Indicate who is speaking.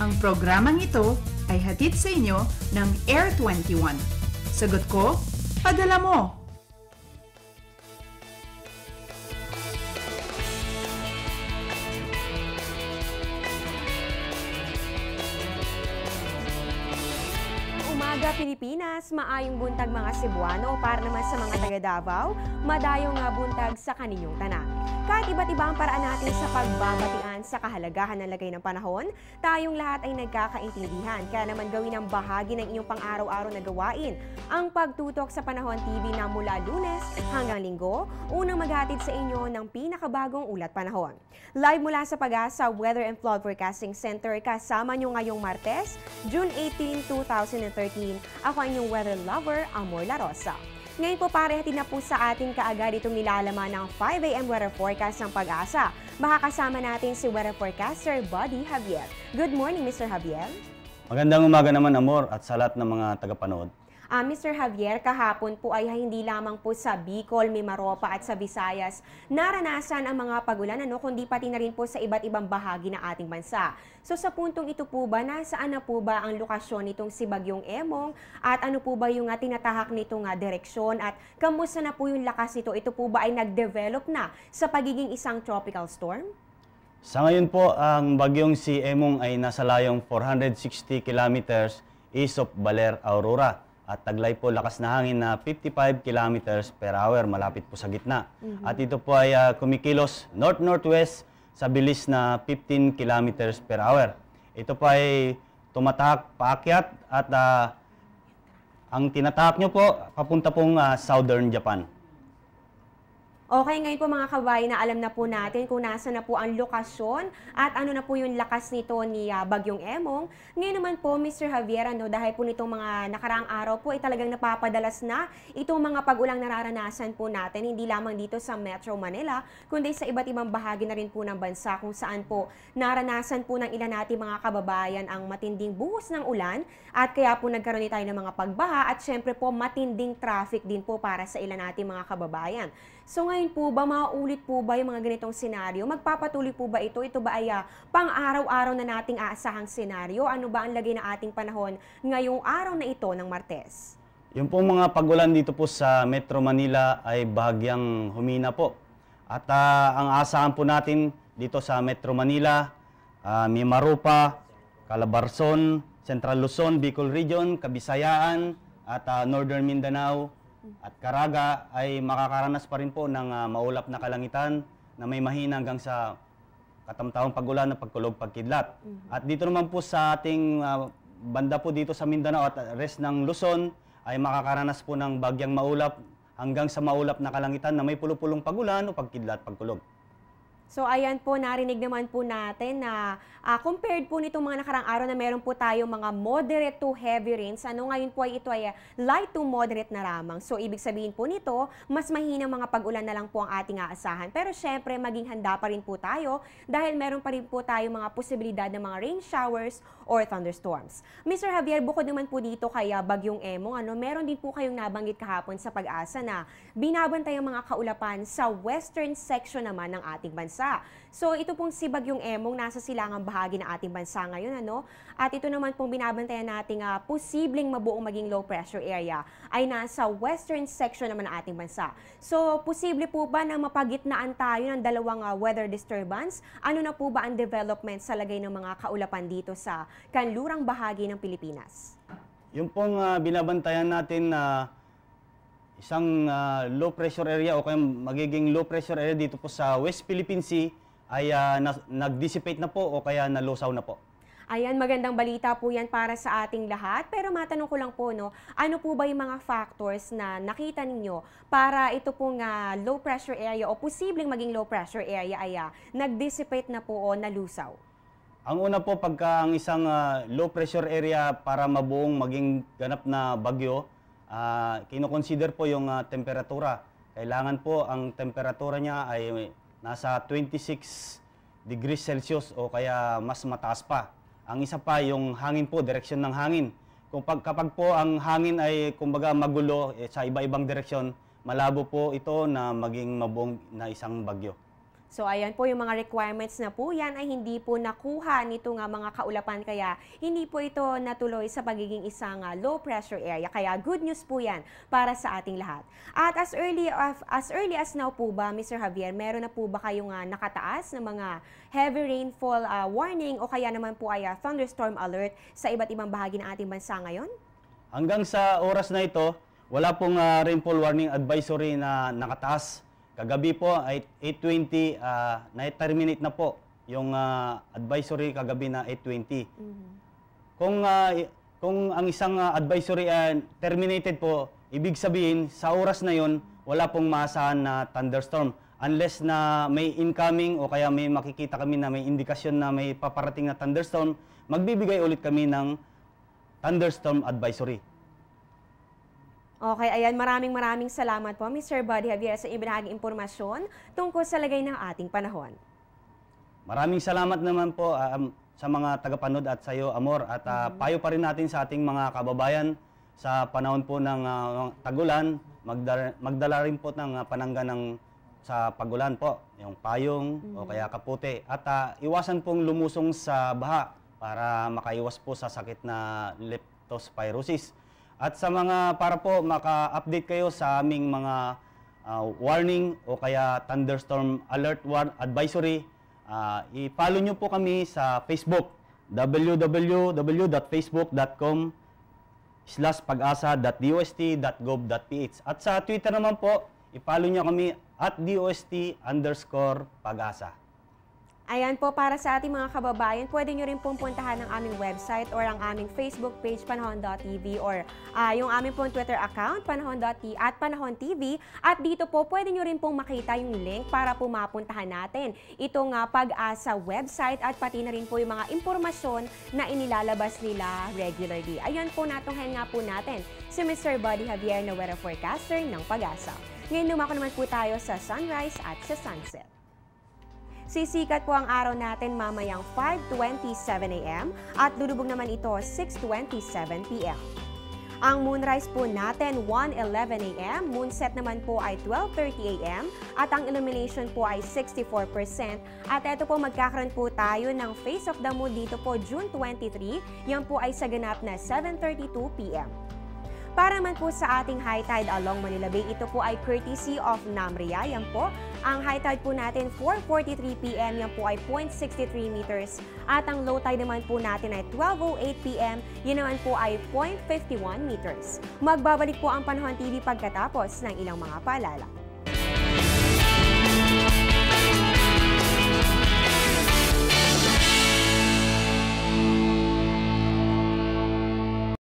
Speaker 1: Ang programang ito ay hatid sa inyo ng Air 21. Sagot ko, padala mo!
Speaker 2: Umaga Pilipinas, maayong buntag mga Cebuano para naman sa mga taga Davao, madayong nga buntag sa kaninyong tanan. Kahit iba't iba ang paraan natin sa pagbabatian sa kahalagahan ng lagay ng panahon, tayong lahat ay nagkakaintindihan. Kaya naman gawin ang bahagi ng inyong pang-araw-araw na gawain ang pagtutok sa Panahon TV na mula Lunes hanggang Linggo, unang maghatid sa inyo ng pinakabagong ulat panahon. Live mula sa Pag-asa Weather and Flood Forecasting Center, kasama nyo ngayong Martes, June 18, 2013. Ako ang inyong weather lover, Amor La Rosa. Ngayon po parehatin na po sa ating kaagad itong nilalaman ng 5 AM weather forecast ng Pag-asa. Makakasama natin si weather forecaster Buddy Javier. Good morning, Mr. Javier.
Speaker 3: Magandang umaga naman, Amor, at sa lahat ng mga tagapanood.
Speaker 2: Mr. Javier, kahapon po ay hindi lamang po sa Bicol, Mimaropa at sa Visayas naranasan ang mga pagulan, kundi pati na rin po sa iba't ibang bahagi ng ating bansa. So sa puntong ito po ba, nasaan na po ba ang lokasyon nitong si Bagyong Emong at ano po ba yung tinatahak nitong direksyon at kamusta na po yung lakas nito? Ito po ba ay nag-develop na sa pagiging isang tropical storm?
Speaker 3: Sa ngayon po, ang bagyong si Emong ay nasa layong 460 kilometers east of Baler, Aurora. At taglay po lakas na hangin na 55 kilometers per hour, malapit po sa gitna. At ito po ay kumikilos north-northwest sa bilis na 15 kilometers per hour. Ito po ay tumatahak paakyat at ang tinatahak nyo po papunta pong southern Japan.
Speaker 2: Okay, ngayon po mga kabayan na alam na po natin kung nasa na po ang lokasyon at ano na po yung lakas nito ni Bagyong Emong. Ngayon naman po, Mr. Javier, dahil po nitong mga nakaraang araw po ay talagang napapadalas na itong mga pag-ulang nararanasan po natin, hindi lamang dito sa Metro Manila, kundi sa iba't ibang bahagi na rin po ng bansa kung saan po naranasan po ng ilan natin mga kababayan ang matinding buhos ng ulan at kaya po nagkaroon tayo ng mga pagbaha at syempre po matinding traffic din po para sa ilan natin mga kababayan. So ngayon po ba, mauulit po ba yung mga ganitong senaryo? Magpapatuloy po ba ito? Ito ba ay pang-araw-araw na nating aasahang senaryo? Ano ba ang lagay ng ating panahon ngayong araw na ito ng Martes?
Speaker 3: Yung po mga pag-ulan dito po sa Metro Manila ay bahagyang humina po. At ang asahan po natin dito sa Metro Manila, Mimaropa, Calabarzon, Central Luzon, Bicol Region, Kabisayaan at Northern Mindanao at Caraga ay makakaranas pa rin po ng maulap na kalangitan na may mahina hanggang sa katamtawang pag-ulan na pagkulog pagkidlat. At dito naman po sa ating banda po dito sa Mindanao at rest ng Luzon ay makakaranas po ng bagyang maulap hanggang sa maulap na kalangitan na may pulupulong pag-ulan o pagkidlat pagkulog.
Speaker 2: So ayan po, narinig naman po natin na compared po nitong mga nakarang araw na meron po tayo mga moderate to heavy rains, ngayon po ay ito ay light to moderate na lamang. So ibig sabihin po nito, mas mahina mga pag-ulan na lang po ang ating aasahan. Pero syempre, maging handa pa rin po tayo dahil meron pa rin po tayo mga posibilidad ng mga rain showers or thunderstorms. Mr. Javier, bukod naman po dito kay Bagyong Emong, meron din po kayong nabanggit kahapon sa Pag-asa na binabantay ang mga kaulapan sa western section naman ng ating bansa. So ito pong si Bagyong Emong nasa silangang bahagi ng ating bansa ngayon, At ito naman pong binabantayan nating posibleng mabuong maging low pressure area ay nasa western section naman ng ating bansa. So posible po ba na mapagitnaan tayo ng dalawang weather disturbance? Ano na po ba ang development sa lagay ng mga kaulapan dito sa kanlurang bahagi ng Pilipinas?
Speaker 3: Yung pong binabantayan natin na isang low pressure area o kaya magiging low pressure area dito po sa West Philippine Sea ay nag-dissipate na po o kaya nalusaw na po.
Speaker 2: Ayan, magandang balita po yan para sa ating lahat. Pero matanong ko lang po, ano po ba yung mga factors na nakita ninyo para ito pong low pressure area o posibleng maging low pressure area ay nag-dissipate na po o nalusaw?
Speaker 3: Ang una po, pagka ang isang low pressure area para mabuong maging ganap na bagyo, kinoconsider po yung temperatura. Kailangan po ang temperatura niya ay nasa 26 degrees Celsius o kaya mas mataas pa. Ang isa pa, yung hangin po, direksyon ng hangin. Kapag po ang hangin ay kumbaga magulo sa iba-ibang direksyon, malabo po ito na maging mabuong na isang bagyo.
Speaker 2: So ayan po, yung mga requirements na po yan ay hindi po nakuha nito nga mga kaulapan, kaya hindi po ito natuloy sa pagiging isang low pressure area. Kaya good news po yan para sa ating lahat. At as early as now po ba, Mr. Javier, meron na po ba kayong nakataas na mga heavy rainfall warning o kaya naman po ay thunderstorm alert sa iba't ibang bahagi ng ating bansa ngayon?
Speaker 3: Hanggang sa oras na ito, wala pong rainfall warning advisory na nakataas. Kagabi po ay 8:20, na-terminate na po yung advisory kagabi na 8:20. Kung ang isang advisory terminated po, ibig sabihin sa oras na yon wala pong maasahan na thunderstorm. Unless na may incoming o kaya may makikita kami na may indikasyon na may paparating na thunderstorm, magbibigay ulit kami ng thunderstorm advisory.
Speaker 2: Okay, ayan, maraming salamat po, Mr. Buddy Javier, sa ibinahaging impormasyon tungkol sa lagay ng ating panahon.
Speaker 3: Maraming salamat naman po sa mga tagapanood at sa iyo, Amor. At payo pa rin natin sa ating mga kababayan sa panahon po ng tagulan, magdala rin po ng panangga sa pagulan po, yung payong o kaya kaputi. At iwasan pong lumusong sa baha para makaiwas po sa sakit na leptospirosis. At sa para po maka-update kayo sa aming mga warning o kaya thunderstorm alert advisory, i-follow nyo po kami sa Facebook, www.facebook.com/pag-asa.dost.gov.ph. At sa Twitter naman po, i-follow nyo kami @dost_pag-asa.
Speaker 2: Ayan po, para sa ating mga kababayan, pwede nyo rin pong puntahan ang aming website or ang aming Facebook page, panahon.tv, or yung aming pong Twitter account, panahon.tv at Panahon TV. At dito po, pwede nyo rin pong makita yung link para po mapuntahan natin itong Pag-asa website at pati na rin po yung mga impormasyon na inilalabas nila regularly. Ayan po, natunghayan nga po natin si Mr. Buddy Javier na weather forecaster ng Pag-asa. Ngayon lumako naman po tayo sa sunrise at sa sunset. Sisikat po ang araw natin mamayang 5:27 a.m. at lulubog naman ito 6:27 p.m. Ang moonrise po natin 1:11 a.m., moonset naman po ay 12:30 a.m. at ang illumination po ay 64%. At ito po, magkakaroon po tayo ng face of the moon dito po June 23, yan po ay sa ganap na 7:32 p.m. Para naman po sa ating high tide along Manila Bay, ito po ay courtesy of Namria. Yan po, ang high tide po natin 4:43 p.m. Yan po ay 0.63 meters. At ang low tide naman po natin ay 12:08 p.m. Yan naman po ay 0.51 meters. Magbabalik po ang Panahon TV pagkatapos ng ilang mga paalala.